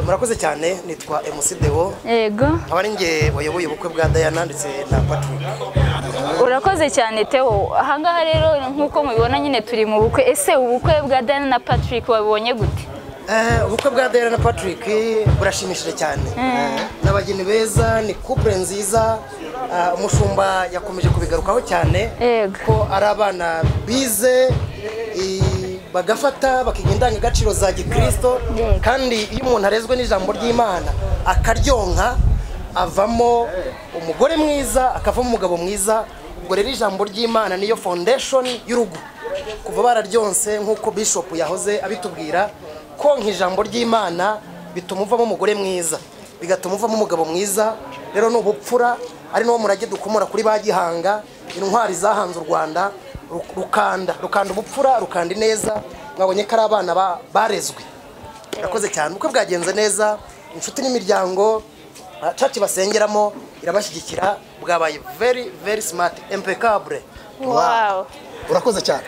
Murakoze cyane, nitwa MC Deo. Yego. Abari nge wayoboye ubukwe bwa Diana ndetse na Patrick. Urakoze cyane Theo. Ahangaha rero nkuko mubibona nyine turi mu bukwe. Ese ubukwe bwa Diana na Patrick wabonye gute? Ubukwe bwa Diana na Patrick burashimishije cyane. N'abageni beza, ni couple nziza. Umushumba yakomeje kubigarukaho cyane ko ari abana bize bagafata bakiga agaciro za Gikristo, kandi iyo umuntu arezwe n'ijambo ry'Imana akaryonka avamo umugore mwiza akavamo umugabo mwiza. Ubwo rero ijambo ry'Imana niyo foundation y'urugo. Kuva bararyonse nkuko Bishop yahoze abitubwira ko nk'ijambo ry'Imana bituma uvamo umugore mwiza, bigatuma uvamo umugabo mwiza. Rero n'ubupfura ari no murage dukomora kuri bagihanga, intwari zahanze u Rwanda, rukanda ubupfura, rukanda neza. Mwabonye ko ari abana barezwe. Irakoze cyane, ubukwe bwagenze neza, inshuti n'imiryango church basengeramo irabashyigikira, bwabaye very smart, impeccable. Wow. Urakoze cyane.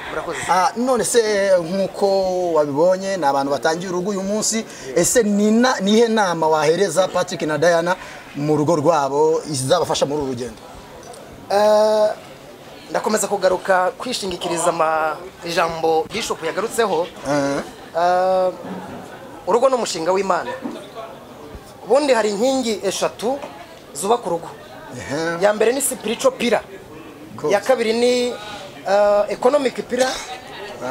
None se nkuko wabibonye na abantu batangiye urugo uyu munsi, ese nihe nama wahereza Patrick na Diana mu rugo rwabo izabafasha muri uru rugendo? Ndakomeza kugaruka kwishingikiriza ijambo Bishop yagarutseho. Urugo n'umushinga w'Imana. Ubundi hari inkingi eshatu zubaka urugo. Ya mbere ni spiritual pillar, ya kabiri ni economic pillar,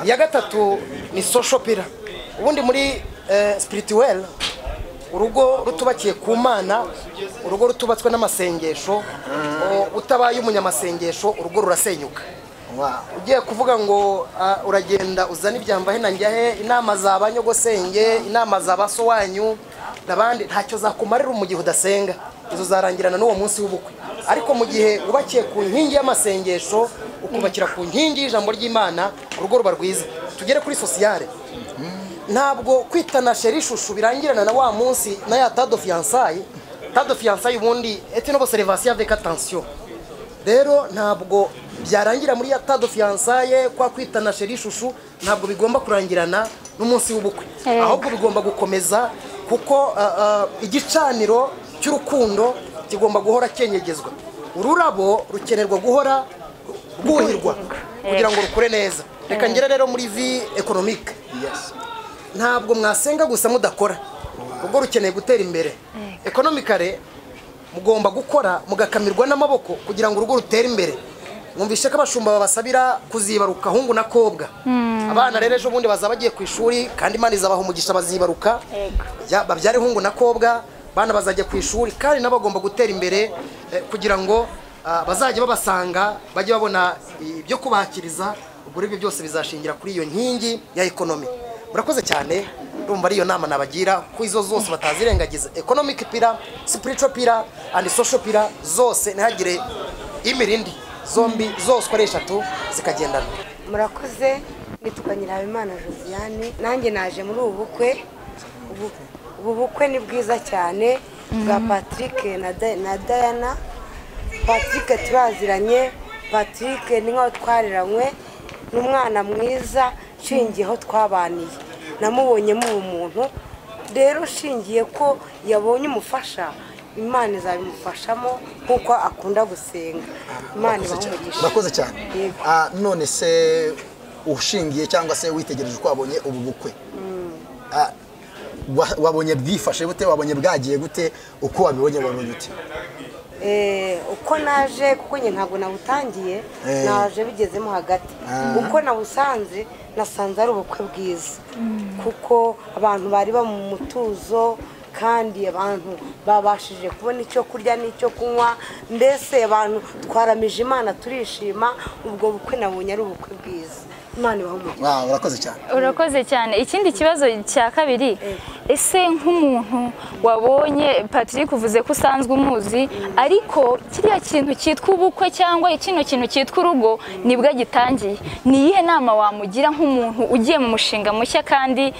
ya gatatu ni social pillar. Ubundi muri spiritual, urugo rutubakiye ku Mana, urugo rutubatswe n'amasengesho, utabaye umunyamasengesho urugo rurasenyuka. Ugiye kuvuga ngo uragenda uzana ibyamba he nanjye inama za banyogosenge, inama za baso wanyu nabandi ntacyo zakumarira mu gihe udasenga, izo zarangirana n'uwo munsi w'ubukwe. Ariko mu gihe ubakiye ku nkingi y'amasengesho, ukubakira ku nkingi y'ijambo ry'Imana, urugo ruba rwiza. Tugere kuri sociale. Ntabwo kwitana sheri shushu birangirana na wa munsi na ya tado fiançailles. Tado fiançailles ubundi est une observation avec attention. Rero ntabwo byarangira muri ya tado fiançailles kwa kwitana sheri shushu, ntabwo bigomba kurangirana n'umunsi w'ubukwe. Ahubwo bigomba gukomeza, kuko igicaniro cy'urukundo kigomba guhora kenyegezwa. Ururabo rukenerwa guhora rwuhirwa kugira ngo rukure neza. Reka ngere rero muri vie économique. Ntabwo mwasenga gusa mudakora, ubwo rukeneye gutera imbere. Economically mugomba gukora mugakamirwa n'amaboko kugira ngo urugo rutere imbere. Mwumvishe ko abashumba babasabira kuzibaruka hungu na kobwa. Abana rero ejo bundi bazaba bagiye ku ishuri, kandi Imana izabaha umugisha bazibaruka. Babyare hungu na kobwa, bana bazajya ku ishuri, kandi nabagomba gutera imbere kugira ngo bazajya babasanga, bajye babona ibyo kubakiriza. Ubwo ibyo byose bizashingira kuri iyo nkingi ya economy. Murakoze cyane, urumva ariyo nama nabagira ku izo zose batazirengagiza: economic pillar, spiritual pillar and social pillar, zose ntihagire imirindi, zombi zose kwa eshatu zikagendana. Murakoze, nitwa Nyirabimana Josiane, nanjye naje muri ubu bukwe. Ubu bukwe ni bwiza cyane bwa Patrick na Diana. Patrick turaziranye, Patrick ni nkaho twariranywe, n'umwana mwiza shingiyeho twabaniye. Namubonyemo umuntu, rero shingiye ko yabonye umufasha, Imana izabimufashamo kuko akunda gusenga. Imana ibahumugisha. Murakoze cyane. None se ushingiye cyangwa se witegereje uko wabonye ubu bukwe, wabonye bwifashe gute, wabonye bwagiye gute, uko wabibonye wabonye gute? Uko naje, kuko njye ntabwo nabutangiye, naje bigezemo hagati. Uko nabusanze, nasanze ari ubukwe bwiza, kuko abantu bari ba mu mutuzo, kandi abantu babashije kubona icyo kurya n'icyo kunywa, mbese abantu twaramije Imana turishima. Ubwo bukwe nabonye ari ubukwe bwiza. Imana ibahumugisha. Urakoze cyane. Urakoze cyane. Ikindi kibazo cya kabiri, ese nk'umuntu wabonye Patrick uvuze ko usanzwe umuzi, ariko kiriya kintu cyitwa ubukwe cyangwa kino kintu cyitwa urugo nibwo gitangiye, ni iyihe nama wamugira nk'umuntu ugiye mu mushinga mushya kandi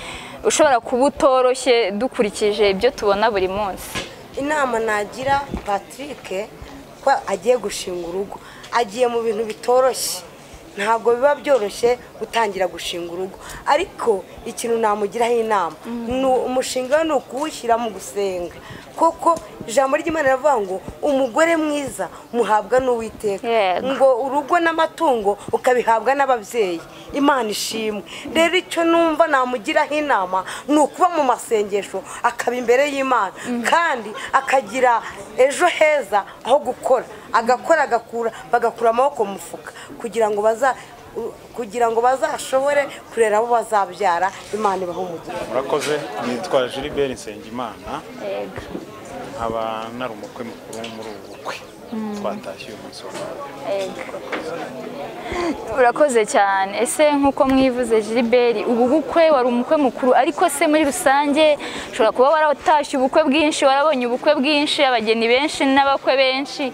ushobora kuba utoroshye dukurikije ibyo tubona buri munsi? Inama nagira Patrick ko agiye gushinga urugo, agiye mu bintu bitoroshye, ntabwo biba byoroshye gutangira gushinga urugo, ariko ikintu namugiraho inama umushinga ni ukuwushyira mu gusenga, kuko ijambo ry'Imana riravuga ngo umugore mwiza muhabwa n'Uwiteka, ngo urugo n'amatungo ukabihabwa n'ababyeyi. Imana ishimwe. Rero icyo numva namugiraho inama ni ukuba mu masengesho, akaba imbere y'Imana, kandi akagira ejo heza aho gukora, agakora bagakura amaboko mu mufuka kugira ngo bazashobore kurera abo bazabyara. Imana ibahe umugisha. Murakoze. Nitwa Gilbert Nsengimana, nkaba nari umukwe mukuru muri ubu bukwe twatashye uyu munsi. Urakoze cyane. Ese nk'uko mwivuze Gilbert, ubu bukwe wari umukwe mukuru, ariko se muri rusange ushobora kuba waratashye ubukwe bwinshi, warabonye ubukwe bwinshi, abageni benshi n'abakwe benshi,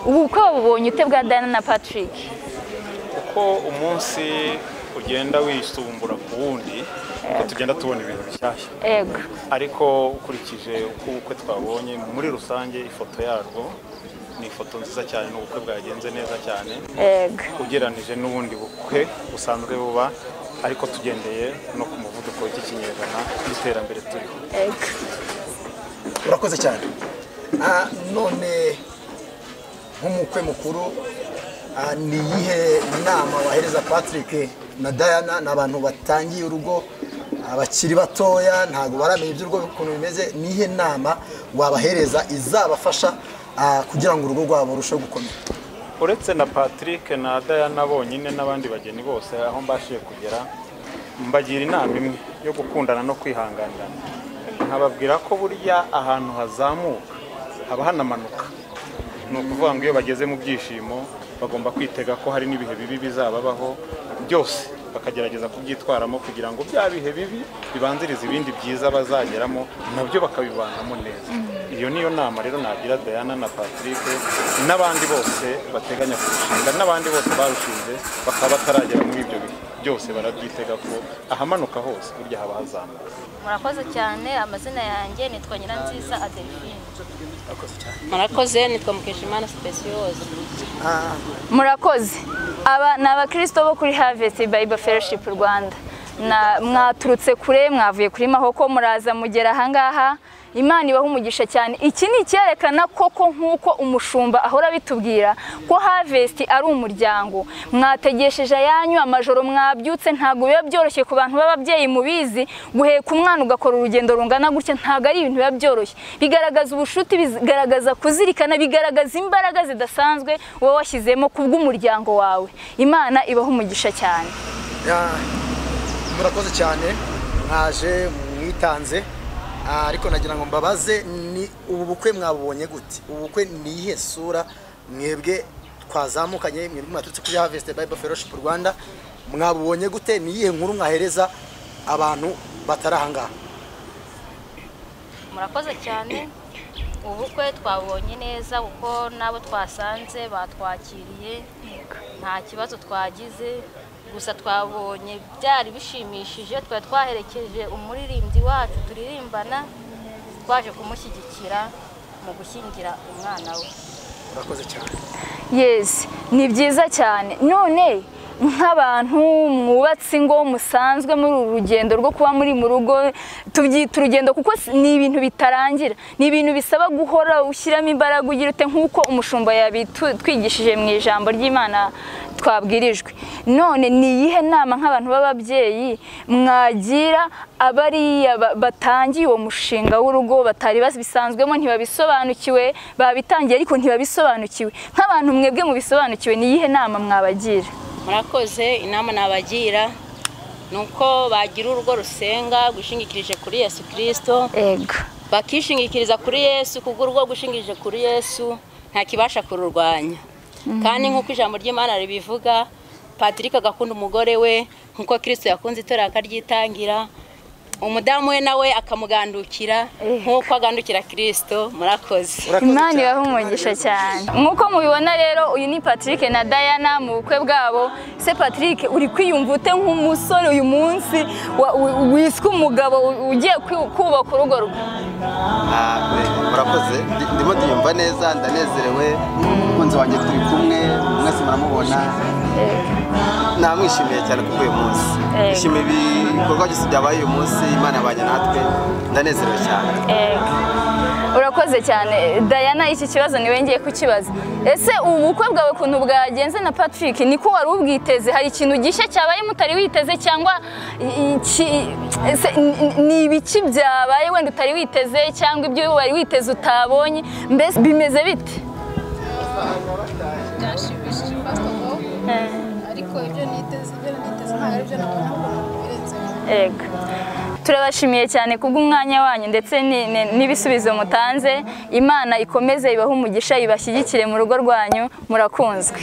ubu bukwe wabubonye ute bwa Diana na Patrick? Uko umunsi ugenda wisumbura ku wundi, tugenda tubona ibintu bishyashya. Ariko ukurikije uko ubukwe twabonye muri rusange, ifoto yarwo ni ifoto nziza cyane, n'ubukwe bwagenze neza cyane ugereranije n'ubundi bukwe busanzwe buba, ariko tugendeye no ku muvuduko w'iki kinyejana n'iterambere turiho. Urakoze cyane. None nk'umukwe mukuru, ni iyihe nama wahereza Patrick na Diana? Ni abantu batangiye urugo, abakiri batoya, ntabwo baramenya iby'urugo ukuntu bimeze. Ni iyihe nama wabahereza izabafasha kugira ngo urugo rwabo rurusheho gukomera? Uretse na Patrick na Diana bonyine, n'abandi bageni bose aho mbashiye kugera, mbagira inama imwe yo gukundana no kwihanganirana. Nkababwira ko burya ahantu hazamuka haba hanamanuka. Ni ukuvuga ngo iyo bageze mu byishimo bagomba kwitega ko hari n'ibihe bibi bizababaho, byose bakagerageza kubyitwaramo kugira ngo bya bihe bibi bibanziriza ibindi byiza bazageramo, nabyo bakabibanamo neza. Iyo niyo nama rero nagira Diana na Patrick n'abandi bose bateganya kurushinga, n'abandi bose barushinze bakaba bataragera muri ibyo bihe, byose barabyitega ko ahamanuka hose burya haba hazamuka. Murakoze cyane. Amazina yanjye nitwa Nyiranziza Adelphine. Murakoze. Nitwa Mukeshimana Speciose. Murakoze. Aba ni abakristo bo kuri Harvest Bible Fellowship Rwanda. Mwaturutse kure, mwavuye kuri Mahoko muraza mugera ahangaha. Imana ibaha umugisha cyane. Iki ni icyerekana koko nk'uko umushumba ahora bitubwira ko Harvest ari umuryango. Mwategesheje ayanyu, amajoro mwabyutse, ntago biba byoroshye ku bantu b'ababyeyi mubizi, guheka umwana ugakora urugendo rungana gutya ntago ari ibintu biba byoroshye. Bigaragaza ubushuti, bigaragaza kuzirikana, bigaragaza imbaraga zidasanzwe wowe washyizemo kubw'umuryango wawe. Imana ibaha umugisha cyane. Murakoze cyane, mwaje mwitanze. Ariko nagira ngo mbabaze, ni ubu bukwe mwabubonye gute? Ubu bukwe ni iyihe sura mwebwe twazamukanye, mwebwe mwaturutse kuri Harvest Bible Fellowship Rwanda, mwabubonye gute? Ni iyihe nkuru mwahereza abantu batarahangaha? Murakoze cyane. Ubukwe twabonye neza kuko nabo twasanze batwakiriye, nta kibazo twagize. Gusa twabonye byari bishimishije, twaherekeje umuririmbyi wacu turirimbana, twaje kumushyigikira mu gushyingira umwana we. Urakoze cyane. Yes, ni byiza cyane. None nk'abantu mwubatse ingo musanzwe muri uru rugendo rwo kuba muri mu rugo, tubyita urugendo kuko ni ibintu bitarangira, ni ibintu bisaba guhora ushyiramo imbaraga, ugira ute nk'uko umushumba yabitwigishije mu ijambo ry'Imana twabwirijwe. None ni iyihe nama nk'abantu b'ababyeyi mwagira abariya batangiye uwo mushinga w'urugo, batari bisanzwemo, ntibabisobanukiwe, babitangiye ariko ntibabisobanukiwe? Nk'abantu mwebwe mubisobanukiwe, ni iyihe nama mwabagira? Murakoze. Inama nabagira nuko bagira urugo rusenga, gushingikirije kuri Yesu Kristo. Bakishingikiriza kuri Yesu, kuko urugo gushingikirije kuri Yesu nta kibasha kururwanya. Kandi nk'uko ijambo ry'Imana ribivuga, Patrick agakunda umugore we nk'uko Kristo yakunze itorero akaryitangira, umudamu we nawe akamugandukira nk'uko agandukira Kristo. Murakoze. Imana ibahe umugisha cyane. Nk'uko mubibona rero, uyu ni Patrick na Diana mu bukwe bwabo. Se Patrick, uri kwiyumva ute nk'umusore uyu munsi wiswe umugabo ugiye kubaka urugo rwe? Murakoze. Ndimo ndiyumva neza, ndanezerewe. Umukunzi wanjye turi kumwe, mwese muramubona. namwishimiye cyane kuko uyu munsi nishimiye ibikorwa byose byabaye uyu munsi Imana yabanye natwe ndanezerewe cyane. Urakoze cyane Diana, iki kibazo niwe ngiye kukibaza. Ese ubukwe bwawe kuntu bwagenze na Patrick niko wari ubwiteze? Hari ikintu gishya cyabaye mutari witeze cyangwa ni ibiki byabaye wenda utari witeze cyangwa ibyo wari witeze utabonye, mbese bimeze bite? Byashimishije ariko ibyo niteze ntabwo ari byo nabona birenze. Yego, turabashimiye cyane kubw'umwanya wanyu ndetse n'ibisubizo mutanze. Imana ikomeze ibahe umugisha, ibashyigikire mu rugo rwanyu, murakunzwe.